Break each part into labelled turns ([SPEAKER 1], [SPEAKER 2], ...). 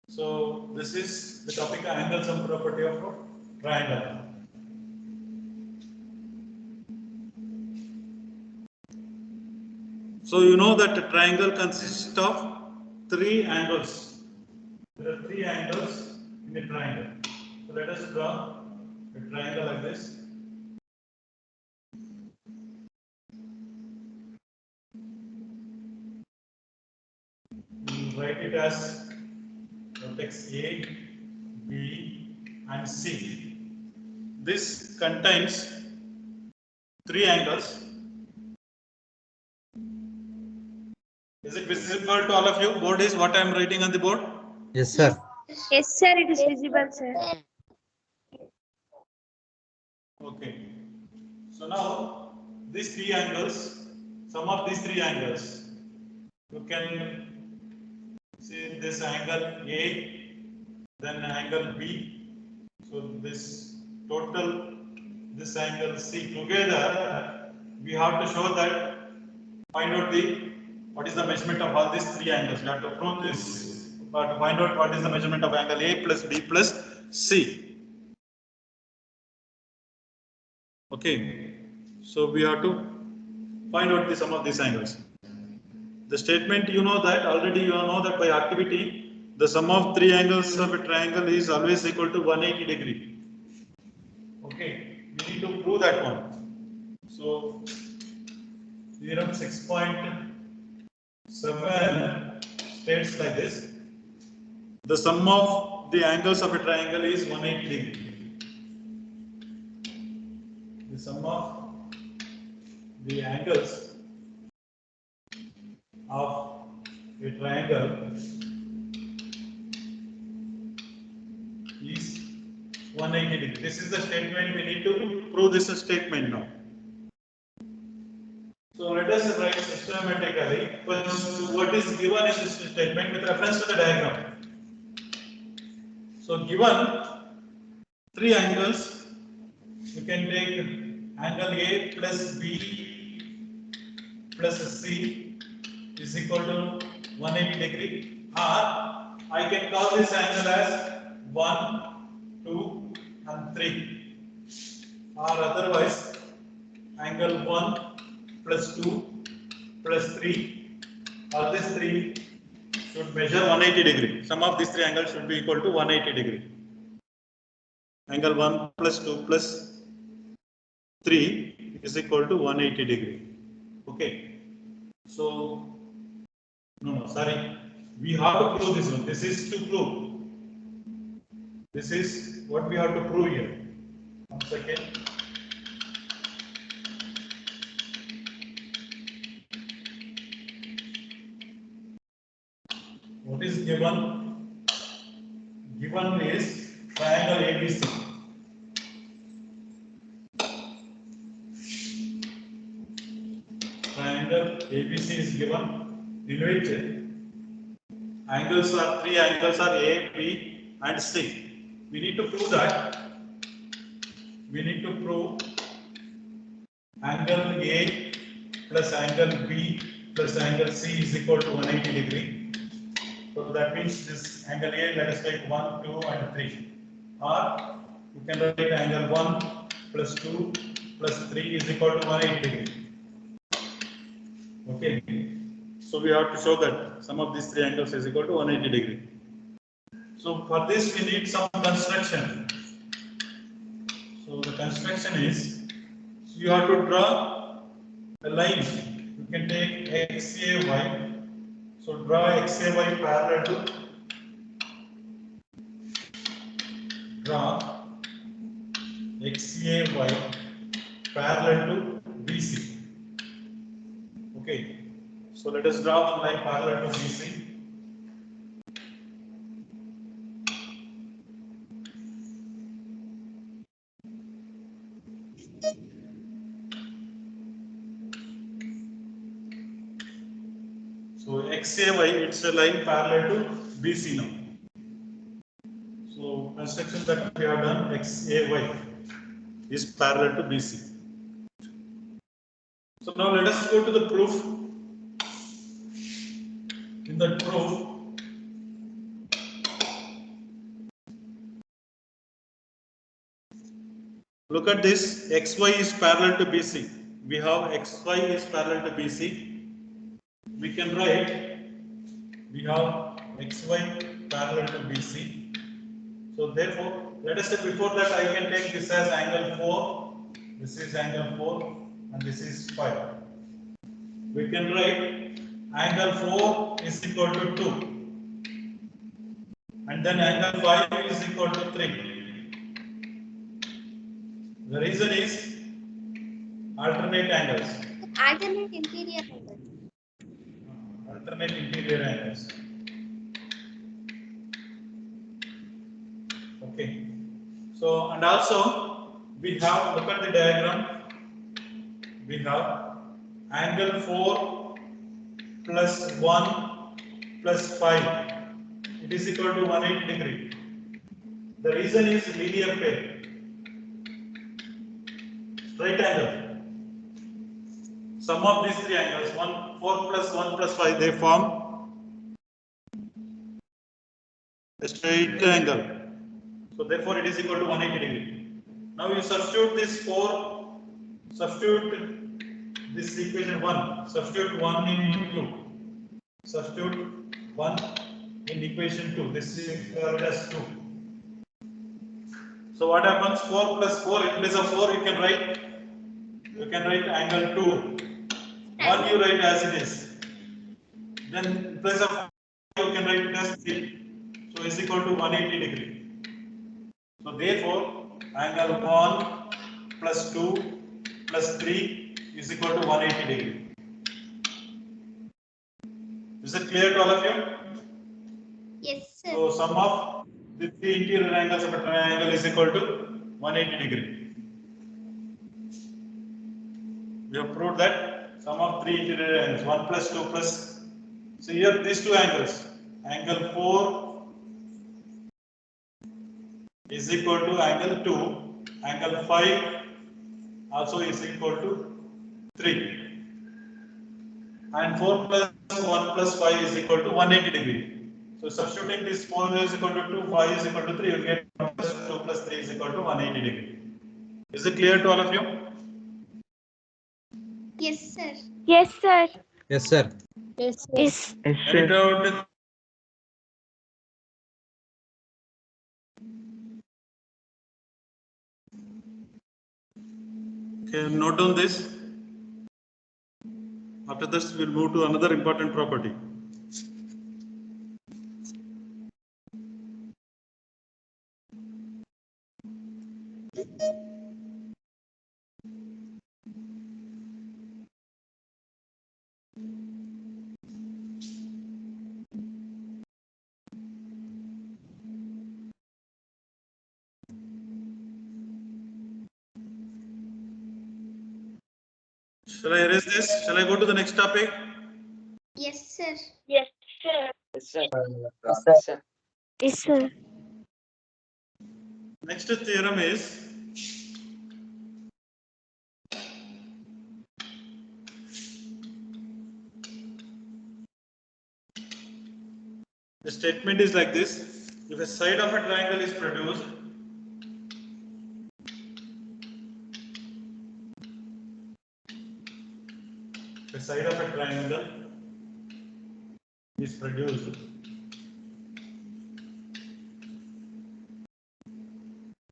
[SPEAKER 1] So this is the topic of angle sum property of a triangle. So you know that a triangle consists of 3 angles. There are 3 angles in a triangle. So let us draw a triangle like this. We write it as vertex A, B, and C. This contains 3 angles. Is it visible to all of you? Board is what I am writing on the board?
[SPEAKER 2] Yes, sir.
[SPEAKER 3] Yes, sir, it is visible, sir.
[SPEAKER 1] Okay. So now these 3 angles, sum of these 3 angles, you can see this angle A, then angle B. So this total, this angle C together, we have to show that, find out what is the measurement of all these 3 angles. We have to prove this, but to find out what is the measurement of angle A plus B plus C. Okay, so we have to find out the sum of these angles. The statement, you know that already, you know that by activity, the sum of 3 angles of a triangle is always equal to 180 degree. Okay, we need to prove that one. So theorem 6.7 states like this: the sum of the angles of a triangle is 180 degree. The sum of the angles of a triangle is 180 degree. This is the statement. We need to prove this statement now. So let us write systematically. First, what is given in this statement with reference to the diagram. So given 3 angles, you can take angle A plus B plus C is equal to 180 degree, or I can call this angle as 1, 2 and 3, or otherwise angle 1 plus 2 plus 3, all these 3 should measure 180 degree. Sum of these 3 angles should be equal to 180 degree. Angle 1 plus 2 plus 3 is equal to 180 degree. Okay. So, no, sorry. We have to prove this one. This is to prove. This is what we have to prove here. 1 second. What is given? Given is triangle ABC. Triangle ABC is given, in which angles are 3 angles are A, B and C. We need to prove that. We need to prove angle A plus angle B plus angle C is equal to 180 degree. So that means this angle A, let us take 1, 2 and 3. Or you can write angle 1 plus 2 plus 3 is equal to 180 degree. Okay. So we have to show that sum of these 3 angles is equal to 180 degree. So for this we need some construction. So the construction is, you have to draw a line. You can take XAY. So draw XAY parallel to XAY parallel to BC. Okay. So let us draw one line parallel to BC. XAY, it's a line parallel to BC now. So construction that we have done, XAY is parallel to BC. So now let us go to the proof. In the proof, look at this, XY is parallel to BC. We have XY is parallel to BC. We can write, we have XY parallel to BC. So therefore, let us say before that I can take this as angle 4, this is angle 4 and this is 5. We can write angle 4 is equal to 2 and then angle 5 is equal to 3. The reason is alternate angles.
[SPEAKER 3] Alternate interior angle.
[SPEAKER 1] Alternate interior angles. Okay. So, and also we have, look at the diagram, we have angle 4 plus 1 plus 5. It is equal to 180 degree. The reason is linear pair. Straight angle. Sum of these three angles, 4 plus 1 plus 5, they form a straight angle. So therefore it is equal to 180 degree. Now you substitute this 4, substitute this equation 1, substitute 1 in 2, substitute 1 in equation 2, this is called as 2. So what happens, 4 plus 4, in place of 4 you can write angle 2. 1 you write as it is. Then in place of 5 you can write it as 3. So is equal to 180 degree. So therefore angle 1 plus 2 plus 3 is equal to 180 degree. Is it clear to all of you?
[SPEAKER 3] Yes, sir.
[SPEAKER 1] So sum of the three interior angles of a triangle is equal to 180 degree. We have proved that sum of three interior angles, 1 plus 2 plus. So here these two angles, angle 4 is equal to angle 2, angle 5 also is equal to 3. And 4 plus 1 plus 5 is equal to 180 degree. So substituting this 4 is equal to 2, 5 is equal to 3, you get 1 plus 2 plus 3 is equal to 180 degree. Is it clear to all of you?
[SPEAKER 3] Yes, sir.
[SPEAKER 2] Yes, sir.
[SPEAKER 4] Yes, sir.
[SPEAKER 3] Yes,
[SPEAKER 2] Yes.
[SPEAKER 1] Any doubt? Okay, note down this. After this, we'll move to another important property. Shall I erase this? Shall I go to the next topic?
[SPEAKER 3] Yes, sir.
[SPEAKER 2] Yes, sir.
[SPEAKER 4] Yes, sir.
[SPEAKER 2] Yes, sir.
[SPEAKER 1] Next theorem is the statement is like this: if a side of a triangle is produced, the side of a triangle is produced,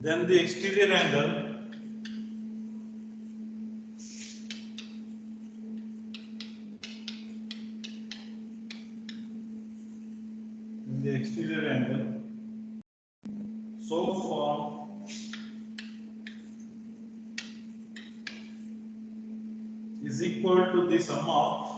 [SPEAKER 1] then the exterior angle so formed is equal to the sum of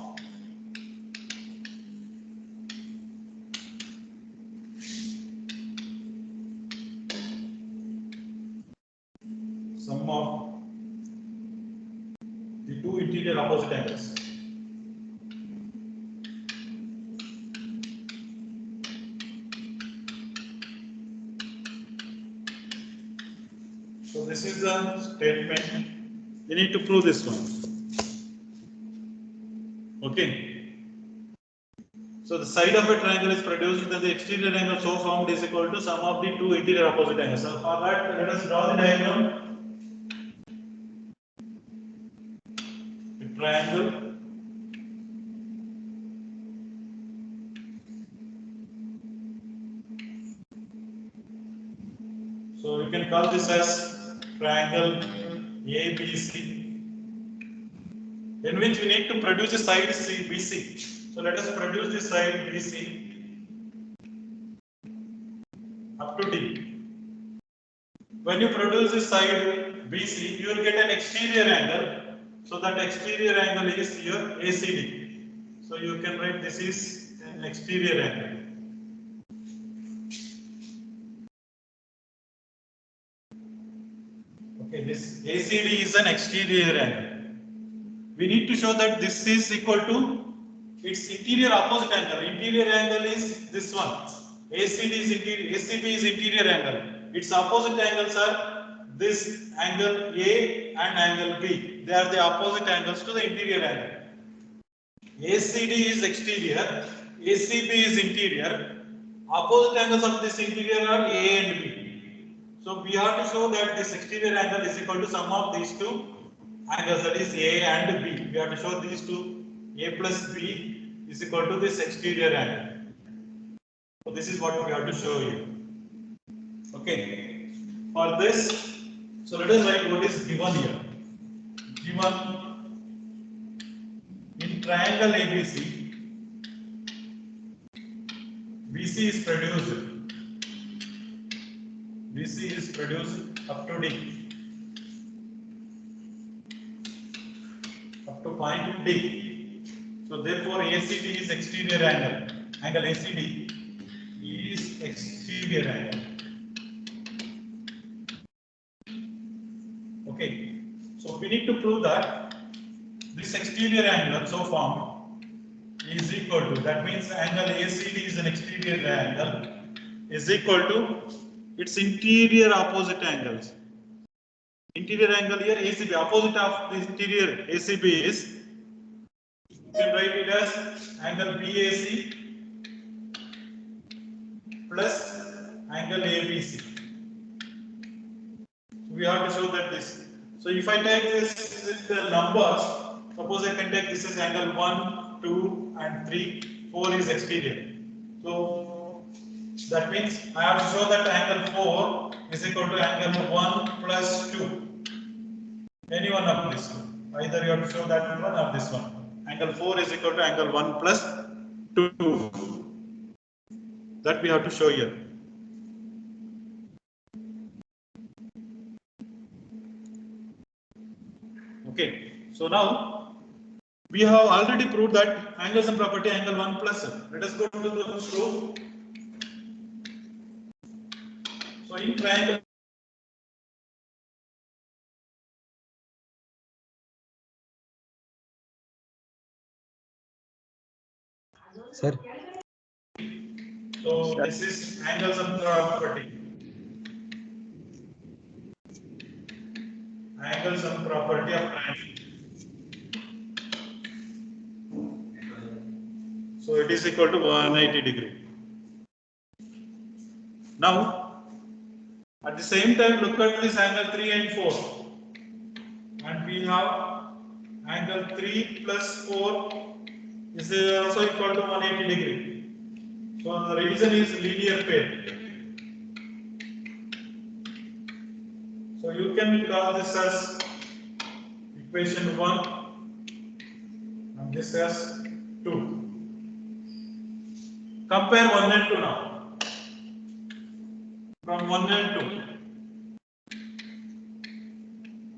[SPEAKER 1] the two interior opposite angles. is the statement. You need to prove this one. Okay. So the side of a triangle is produced, then the exterior angle so formed is equal to sum of the two interior opposite angles. So for that, let us draw the diagram. A triangle. So you can call this as triangle ABC, in which we need to produce a side BC. So let us produce the side BC up to D. When you produce this side BC, you will get an exterior angle. So that exterior angle is your ACD. So you can write this is an exterior angle. Okay, this ACD is an exterior angle. We need to show that this is equal to its interior opposite angle. Interior angle is this one. ACD is interior, ACB is interior angle. Its opposite angles are this angle A and angle B. They are the opposite angles to the interior angle. ACD is exterior, ACB is interior. Opposite angles of this interior are A and B. So we have to show that this exterior angle is equal to sum of these two angles, that is A and B. We have to show these two, A plus B is equal to this exterior angle. So this is what we have to show you. Okay. For this, so let us write what is given here. Given in triangle ABC, BC is produced. BC is produced up to D. Up to point D. So therefore ACD is exterior angle. Angle ACD is exterior angle. Okay. So we need to prove that this exterior angle so formed is equal to, that means angle ACD is an exterior angle, is equal to its interior opposite angles. Interior angle here ACB, opposite of the interior ACB is, you can write it as angle BAC plus angle ABC. We have to show that this. So if I take this with the numbers, suppose I can take this as angle 1, 2 and 3, 4 is exterior. So that means I have to show that angle 4 is equal to angle 1 plus 2. Any one of this one. Either you have to show that one or this one. Angle 4 is equal to angle 1 plus 2. That we have to show here. Okay. So now we have already proved that angle sum property angle 1 plus. Let us go to the proof. So in triangle,
[SPEAKER 4] Sir.
[SPEAKER 1] so this is angle sum property. Angle sum property of triangle. So it is equal to 180 degree. Now, at the same time, look at this angle 3 and 4. And we have angle 3 plus 4 is also equal to 180 degree. So the reason is linear pair. So you can call this as equation 1 and this as 2. Compare 1 and 2 now. From 1 and 2.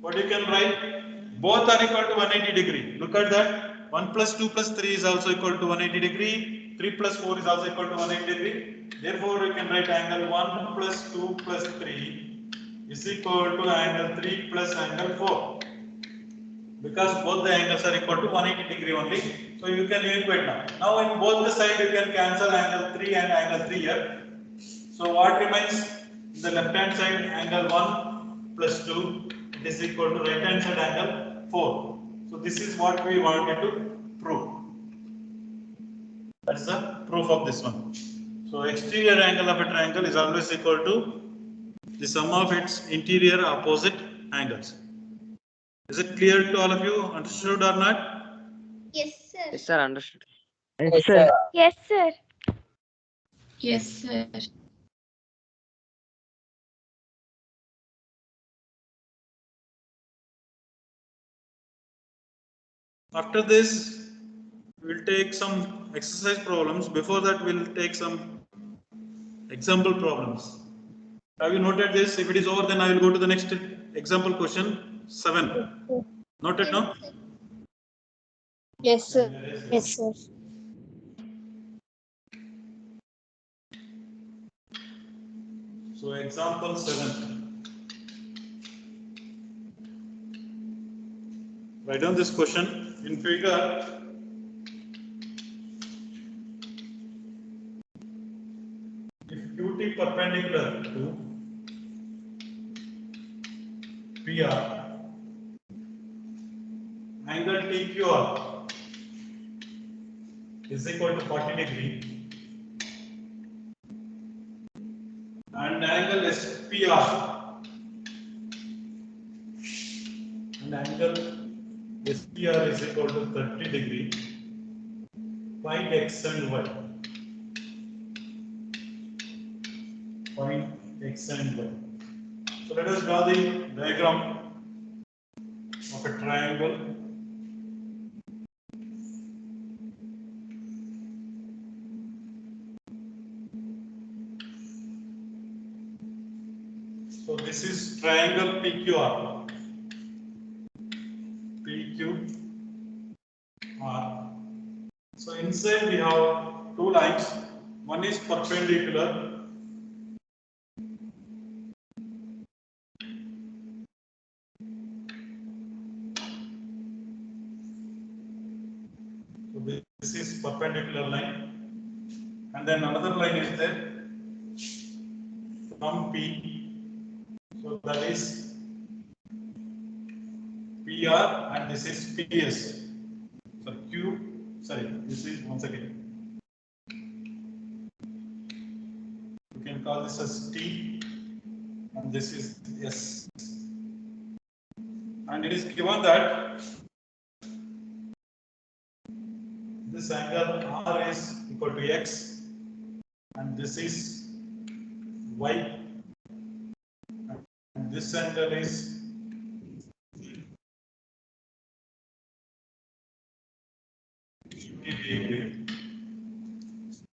[SPEAKER 1] What you can write? Both are equal to 180 degree. Look at that. 1 plus 2 plus 3 is also equal to 180 degree. 3 plus 4 is also equal to 180 degree. Therefore, you can write angle 1 plus 2 plus 3 is equal to angle 3 plus angle 4. Because both the angles are equal to 180 degree only. So you can equate now. Now in both the side you can cancel angle 3 and angle 3 here. So what remains? In the left hand side angle 1 plus 2, it is equal to right hand side angle 4. So this is what we wanted to prove. That's the proof of this one. So exterior angle of a triangle is always equal to the sum of its interior opposite angles. Is it clear to all of you? Understood or not?
[SPEAKER 3] Yes, sir.
[SPEAKER 5] Yes, sir. Understood.
[SPEAKER 4] Yes, sir.
[SPEAKER 2] Yes, sir.
[SPEAKER 3] Yes, sir.
[SPEAKER 1] After this, we'll take some exercise problems. Before that, we'll take some example problems. Have you noted this? If it is over, then I will go to the next example question 7. Noted now?
[SPEAKER 3] Yes, sir.
[SPEAKER 2] Yes, sir.
[SPEAKER 1] So example 7. Write down this question in figure. If QT perpendicular to PR, angle TQR is equal to 40 degree and angle SPR is equal to 30 degree. Find X and Y. Find X and Y. So let us draw the diagram of a triangle. So this is triangle PQR. PQR. So inside we have two lines. One is perpendicular. So this is perpendicular line. And then another line is there from P. So that is PR and this is PS. So this is once again. You can call this as T and this is S. And it is given that this angle R is equal to X and this is Y and this angle is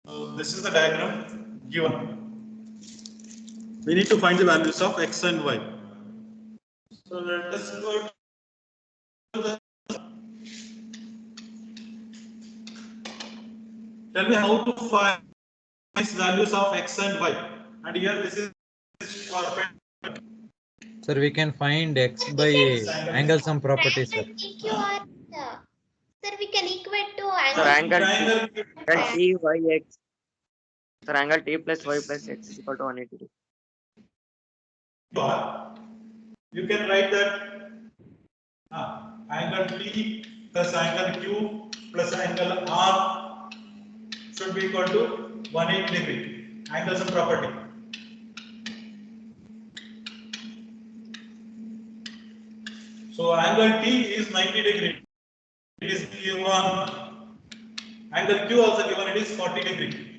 [SPEAKER 1] So this is the diagram given. We need to find the values of X and Y. So let us go to the. Tell me how to find these values of X and Y. And here this is perpendicular.
[SPEAKER 4] Sir, we can find X by angle sum property, sir.
[SPEAKER 3] TQR, sir, we can equate to
[SPEAKER 5] Sir, angle
[SPEAKER 1] Triangle
[SPEAKER 5] T Y X. Sir, angle T plus Y plus X is equal to 180 degree.
[SPEAKER 1] You can write that angle T plus angle Q plus angle R should be equal to 180 degree. Angle sum property. So angle T is 90 degree. It is given. Angle Q also given. It is 40 degree.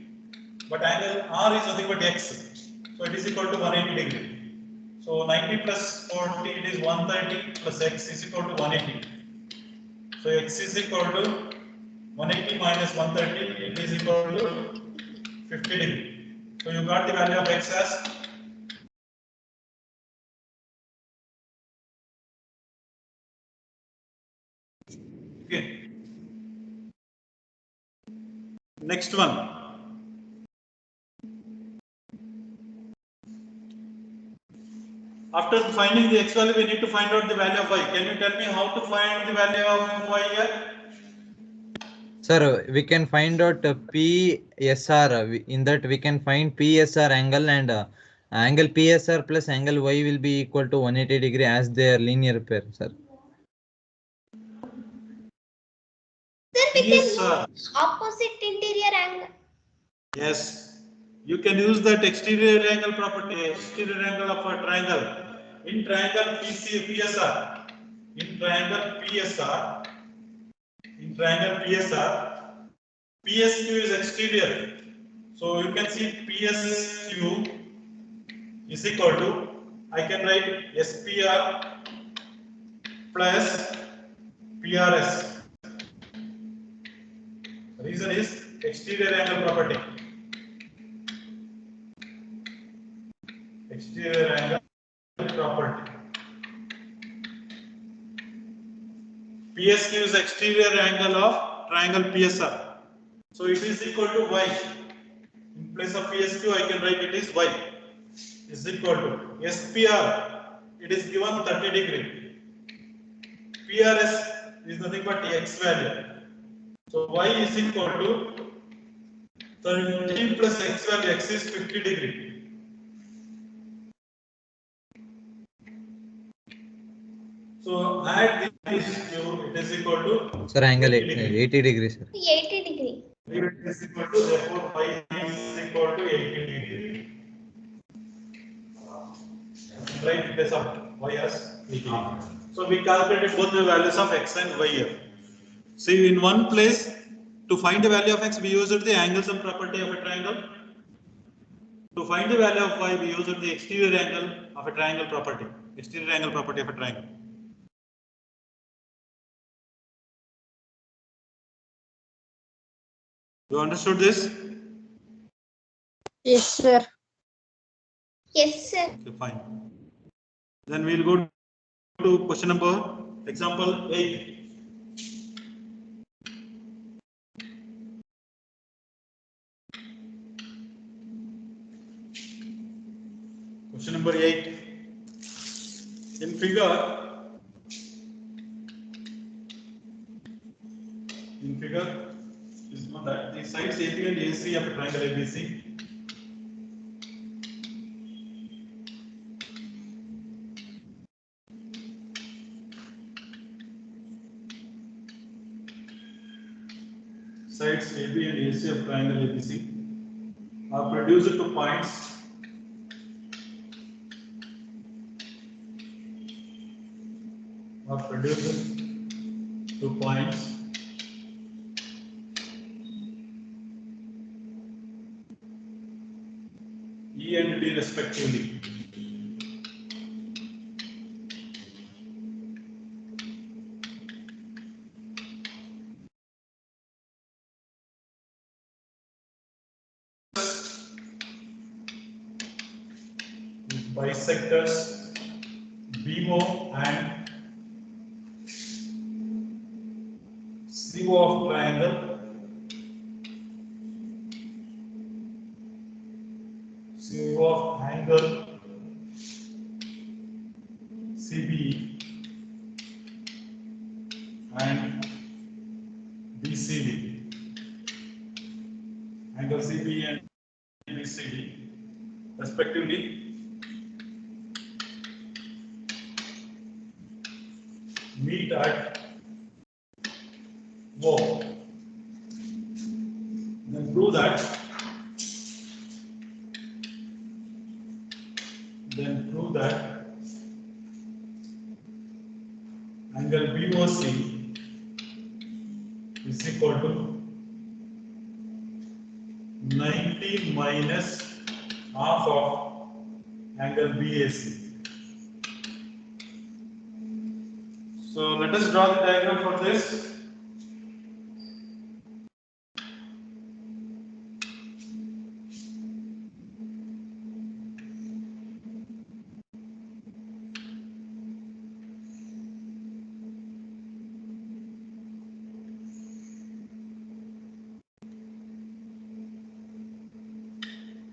[SPEAKER 1] But angle R is nothing but X. So it is equal to 180 degree. So 90 plus 40, it is 130 plus X is equal to 180. So X is equal to 180 minus 130, it is equal to 50 degree. So you got the value of X as okay. Next one. After finding the X value, we need to find out the value of Y. Can you tell me how to find the value of Y here?
[SPEAKER 4] Sir, we can find out PSR. In that we can find PSR angle and Angle PSR plus angle Y will be equal to 180 degree as they are linear pair, sir.
[SPEAKER 3] Sir, we can
[SPEAKER 1] Yes, sir.
[SPEAKER 3] use opposite interior angle.
[SPEAKER 1] Yes, you can use that exterior angle property, exterior angle of a triangle. In triangle PSR, in triangle PSR, in triangle PSR, PSQ is exterior. So you can see PSQ is equal to, I can write SPR plus PRS. The reason is exterior angle property. Exterior angle property. PSQ is exterior angle of triangle PSR. So it is equal to Y. In place of PSQ, I can write it is Y is equal to SPR. It is given 30 degree. PRS is nothing but X value. So Y is equal to 30 plus X value. X is 50 degree. So add these two, it is equal to
[SPEAKER 4] Sir, angle
[SPEAKER 1] 80 degree.
[SPEAKER 4] 80 degrees, sir.
[SPEAKER 3] 80 degree.
[SPEAKER 1] It is equal to, therefore Y is equal to 80 degree. Right, in place of Y as 80 degree. So we calculated both the values of X and Y here. See, in one place, to find the value of X, we used the angle sum property of a triangle. To find the value of Y, we used the exterior angle of a triangle property. Exterior angle property of a triangle. You understood this?
[SPEAKER 2] Yes, sir.
[SPEAKER 3] Yes, sir.
[SPEAKER 1] Okay, fine. Then we'll go to question number, example 8. Question number 8. In figure, is not that the sides AP and AC of a triangle ABC. Sides AB and AC of triangle ABC are produced to points E and D respectively. Bisectors BO and CO of triangle, CO of angle CBE and BCD. Angle CBE and BCD respectively meet at O. Then prove that angle BOC is equal to 90 minus half of angle BAC. So let us draw the diagram for this.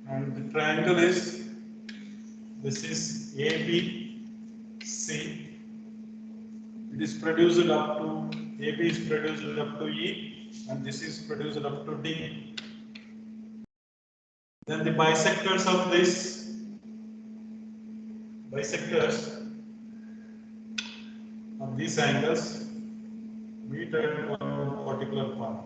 [SPEAKER 1] And the triangle is, this is ABC. It is produced up to, AB is produced up to E, and this is produced up to D. Then the bisectors of this bisectors of these angles meet at one particular point.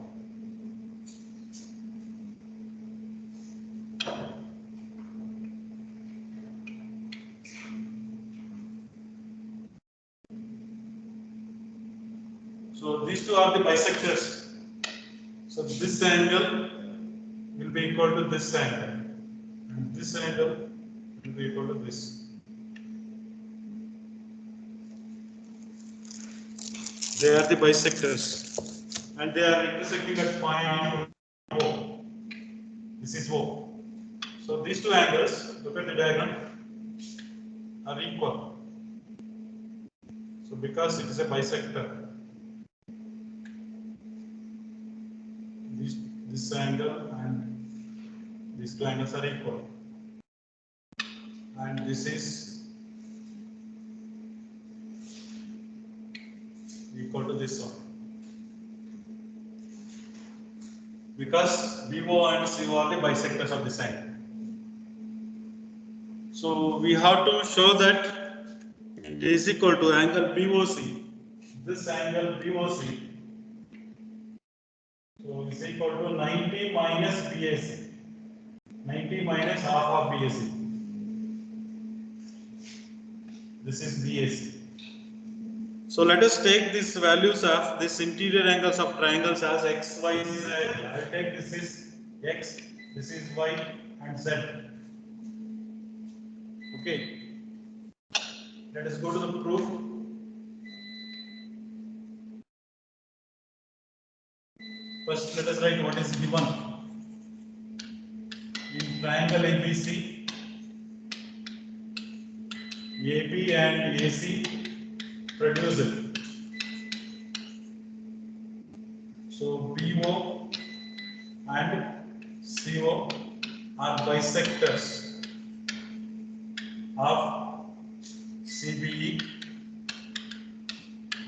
[SPEAKER 1] So these two are the bisectors. So this angle will be equal to this angle, and this angle will be equal to this. They are the bisectors, and they are intersecting at point O. This is O. So these two angles, look at the diagram, are equal. So because it is a bisector, this angle and these two angles are equal, and this is equal to this one, because BO and CO are the bisectors of this angle. So we have to show that it is equal to angle BOC. This angle BOC, so is equal to 90 minus BAC. 90 minus half of BAC. This is BAC. So let us take these values of this interior angles of triangles as x, y, z. I take this is x, this is y, and z. Okay. Let us go to the proof. First, let us write what is given. In triangle ABC, AB and AC produce it. So BO and CO are bisectors of CBE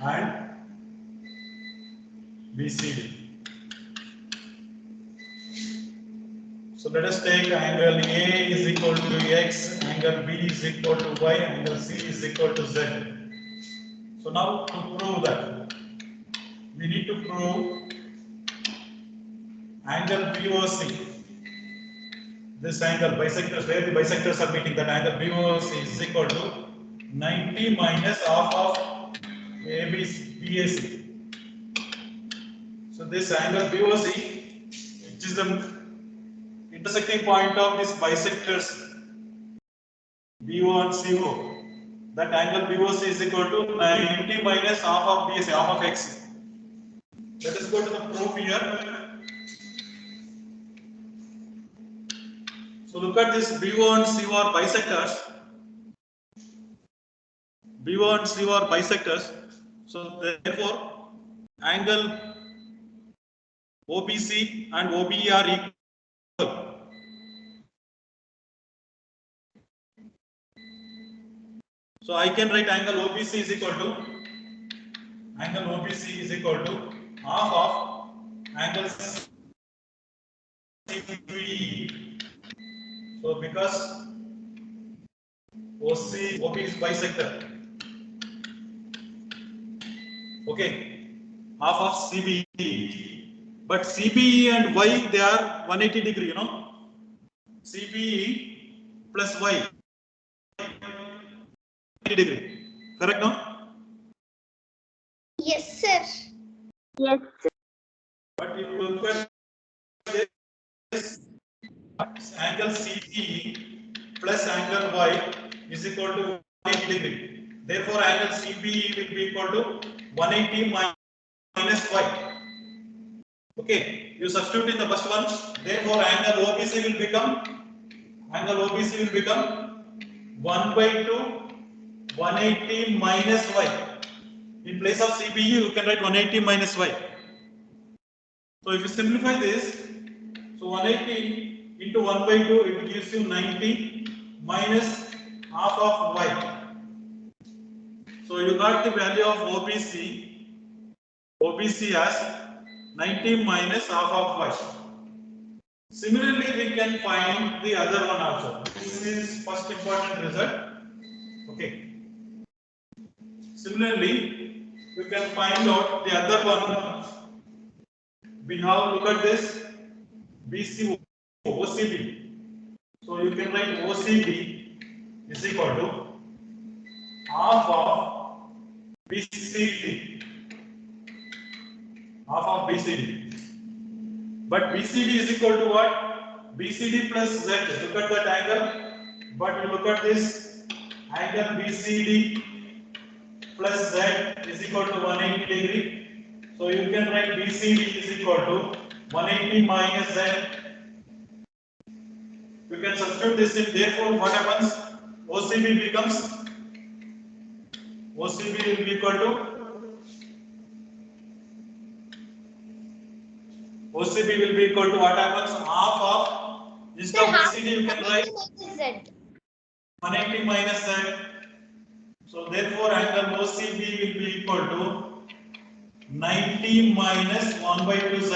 [SPEAKER 1] and BCD. So let us take angle A is equal to X, angle B is equal to Y, angle C is equal to Z. So now to prove that, we need to prove angle BOC. This angle bisectors, where the bisectors are meeting, that angle BOC is equal to 90 minus half of BAC. So this angle BOC, which is the intersecting point of these bisectors BO and CO, that angle BOC is equal to 90 minus half of BAC, half of X. Let us go to the proof here. So look at this, BO and CO are bisectors. BO and CO are bisectors. So therefore, angle OBC and OBE are equal. So I can write angle OBC is equal to half of angle CBE. So because OB is bisector, okay, half of CBE, but CBE and Y, they are 180 degree, you know, CBE plus Y 180 degree, correct no?
[SPEAKER 3] Yes, sir.
[SPEAKER 2] Yes, sir.
[SPEAKER 1] But if you look at this, angle CBE plus angle Y is equal to 180 degree. Therefore, angle CBE will be equal to 180 minus Y. Okay, you substitute in the first one. Therefore, angle OBC will become 1 by 2 180 minus Y. In place of CBE, you can write 180 minus Y. So if you simplify this, so 180 into 1 by 2, it gives you 90 minus half of Y. So you got the value of OBC as 90 minus half of Y. Similarly, we can find the other one also. This is first important result. Okay. Similarly, you can find out the other one. We have, look at this, BCO, OCB. So you can write OCB is equal to half of BCD. Half of BCD. But BCD is equal to what? BCD plus Z. Look at that angle. But you look at this angle BCD plus Z is equal to 180 degree. So you can write BCD is equal to 180 minus Z. You can substitute this in. Therefore, what happens? OCB becomes, OCB will be equal to, OCB will be equal to what happens? Half of, instead of BCD you can write 180 minus Z. So therefore angle OCB will be equal to 90 minus 1 by 2 Z.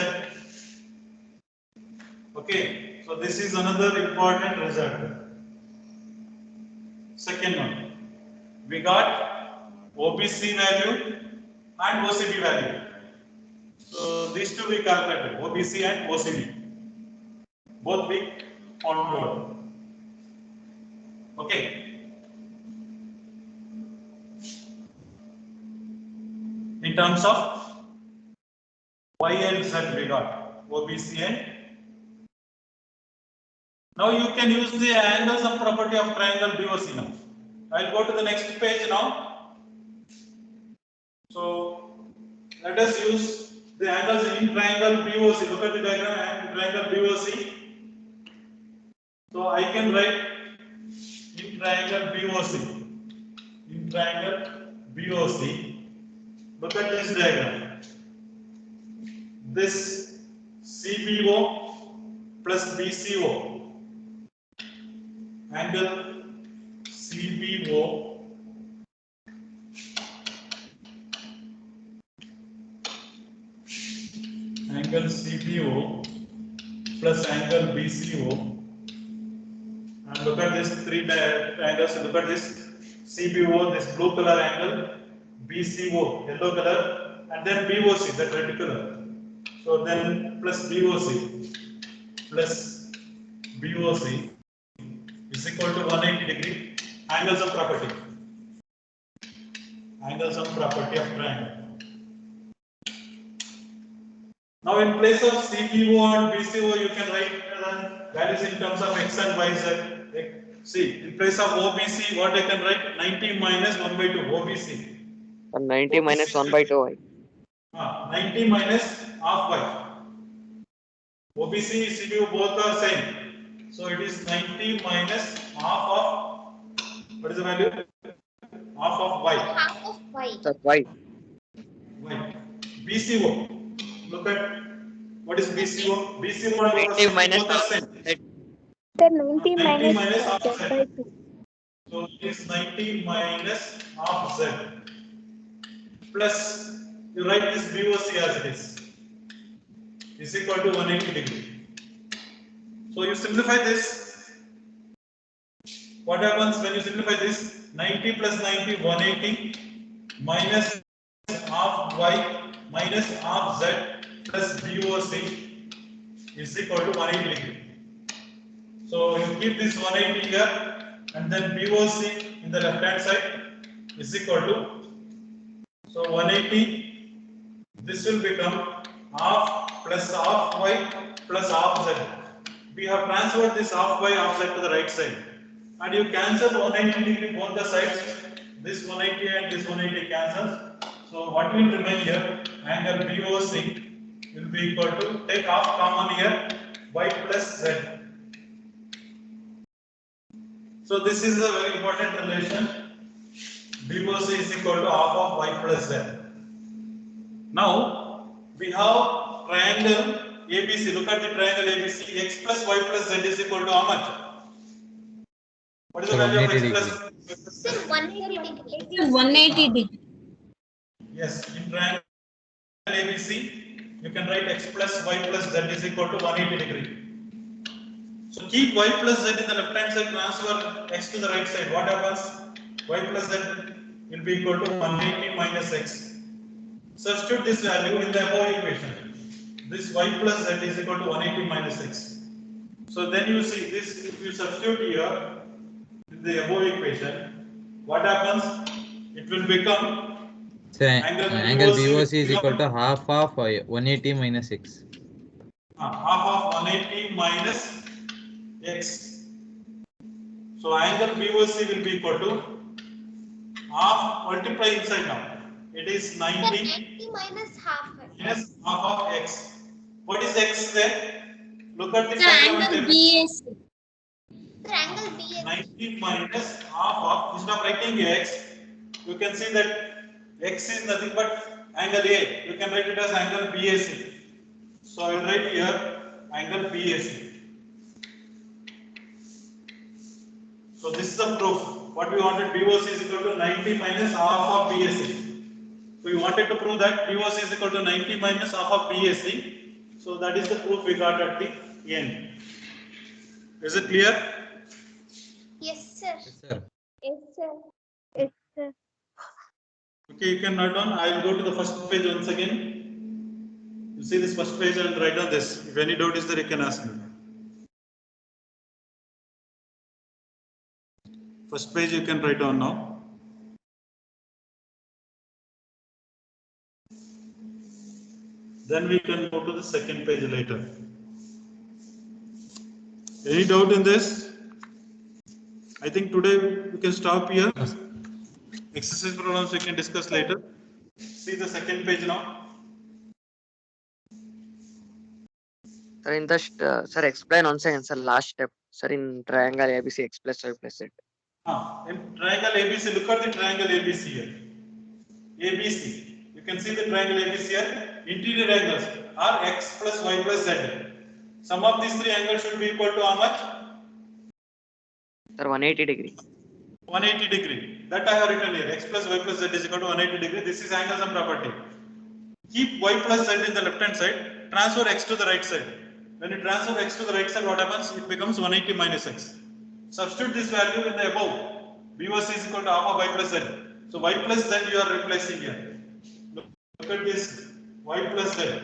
[SPEAKER 1] Okay, so this is another important result. Second one, we got OBC value and OCB value. So these two we calculated, OBC and OCB. Both we found. Okay. In terms of Y and Z we got OBC and. Now you can use the angle sum property of triangle BOC now. I'll go to the next page now. So let us use the angles in triangle BOC. Look at the diagram and triangle BOC. So I can write in triangle BOC. In triangle BOC. Look at this diagram. This CBO plus BCO. Angle CBO angle CBO plus angle BCO, and look at this three triangles. Look at this CBO, this blue color angle, BCO, yellow color, and then BOC, that red color. So then plus BOC is equal to 180 degree. Angles of property. Angles of property of triangle. Now in place of CBO and BCO, you can write values in terms of X and Y, Z. See, in place of OBC, what I can write? 90 minus 1 by 2, OBC.
[SPEAKER 5] 90 minus 1 by 2 Y.
[SPEAKER 1] 90 minus half Y. OBC, CBO both are same. So it is 90 minus half of, what is the value? Half of Y.
[SPEAKER 3] Half of Y.
[SPEAKER 5] That's Y.
[SPEAKER 1] Y. BCO. Look at what is BCO. BCO and
[SPEAKER 5] 90 minus
[SPEAKER 1] both are same.
[SPEAKER 2] Sir, 90
[SPEAKER 1] 90
[SPEAKER 2] minus
[SPEAKER 1] minus half
[SPEAKER 2] Z
[SPEAKER 1] Z.
[SPEAKER 2] by 2.
[SPEAKER 1] So it is 90 minus half Z. Plus, you write this BOC as it is equal to 180 degree. So you simplify this. What happens when you simplify this? 90 plus 90, 180 minus half Y minus half Z plus BOC is equal to 180 degree. So you keep this 180 here, and then BOC in the left hand side is equal to, so 180, this will become half plus half Y plus half Z. We have transferred this half Y half Z to the right side, and you cancel 180 degree both the sides. This 180 and this 180 cancels. So what will remain here? Angle BOC will be equal to, take half common here, Y plus Z. So this is a very important relation. BOC is equal to half of Y plus Z. Now we have triangle ABC. Look at the triangle ABC. X plus Y plus Z is equal to how much? What is the value of X plus?
[SPEAKER 3] Sir, 180 degree.
[SPEAKER 6] 180 degree.
[SPEAKER 1] Yes, in triangle ABC, you can write X plus Y plus Z is equal to 180 degree. So keep Y plus Z in the left hand side, transfer X to the right side. What happens? y plus z will be equal to 180 minus x. Substitute this value in the above equation. This y plus z is equal to 180 minus x. So then you see this, if you substitute here in the above equation, what happens? It will become
[SPEAKER 4] So angle BOC is equal to
[SPEAKER 1] become,
[SPEAKER 4] half of 180 minus x.
[SPEAKER 1] half of 180 minus x. So angle BOC will be equal to half, multiply inside now. It is 90
[SPEAKER 3] 90 minus half.
[SPEAKER 1] minus half of x. What is x there? Look at the
[SPEAKER 6] Sir, angle
[SPEAKER 1] table.
[SPEAKER 6] BAC.
[SPEAKER 3] Sir, angle BAC.
[SPEAKER 1] 90 minus half of, instead of writing x, you can see that x is nothing but angle A. You can write it as angle BAC. So I will write here angle BAC. So this is the proof. What we wanted, BOC is equal to 90 minus half of BAC. We wanted to prove that BOC is equal to 90 minus half of BAC. So that is the proof we got at the end. Is it clear?
[SPEAKER 3] Yes, sir.
[SPEAKER 4] Yes, sir.
[SPEAKER 2] Yes, sir. Yes, sir.
[SPEAKER 1] Okay, you can write down. I will go to the first page once again. You see this first page and write down this. If any doubt is there, you can ask me. First page you can write down now. Then we can go to the second page later. Any doubt in this? I think today we can stop here.
[SPEAKER 4] Yes.
[SPEAKER 1] Exercise problems we can discuss later. See the second page now.
[SPEAKER 5] Sir, in the sir, explain once again, sir. Last step, sir, in triangle ABC x plus y plus z.
[SPEAKER 1] In triangle ABC, look at the triangle ABC here. ABC. You can see the triangle ABC here. Interior angles are x plus y plus z. Sum of these three angles should be equal to how much?
[SPEAKER 5] Sir, 180 degree.
[SPEAKER 1] 180 degree. That I have written here. X plus y plus z is equal to 180 degree. This is angle sum property. Keep y plus z in the left hand side. Transfer x to the right side. When you transfer x to the right side, what happens? It becomes 180 minus x. Substitute this value in the above. BOC is equal to half of y plus z. So y plus z you are replacing here. Look at this y plus z.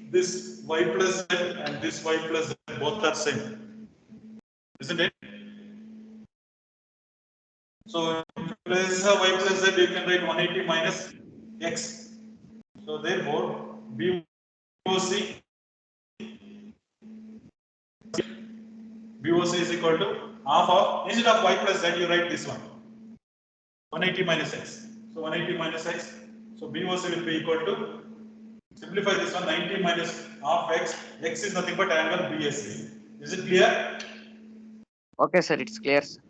[SPEAKER 1] This y plus z and this y plus z both are same. Isn't it? So if you place a y plus z, you can write 180 minus x. So therefore, BOC is equal to half of, instead of y plus z, you write this one. 180 minus x. So 180 minus x. So BOC will be equal to, simplify this one, 90 minus half x. X is nothing but angle BSC. Is it clear?
[SPEAKER 5] Okay, sir, it's clear, sir.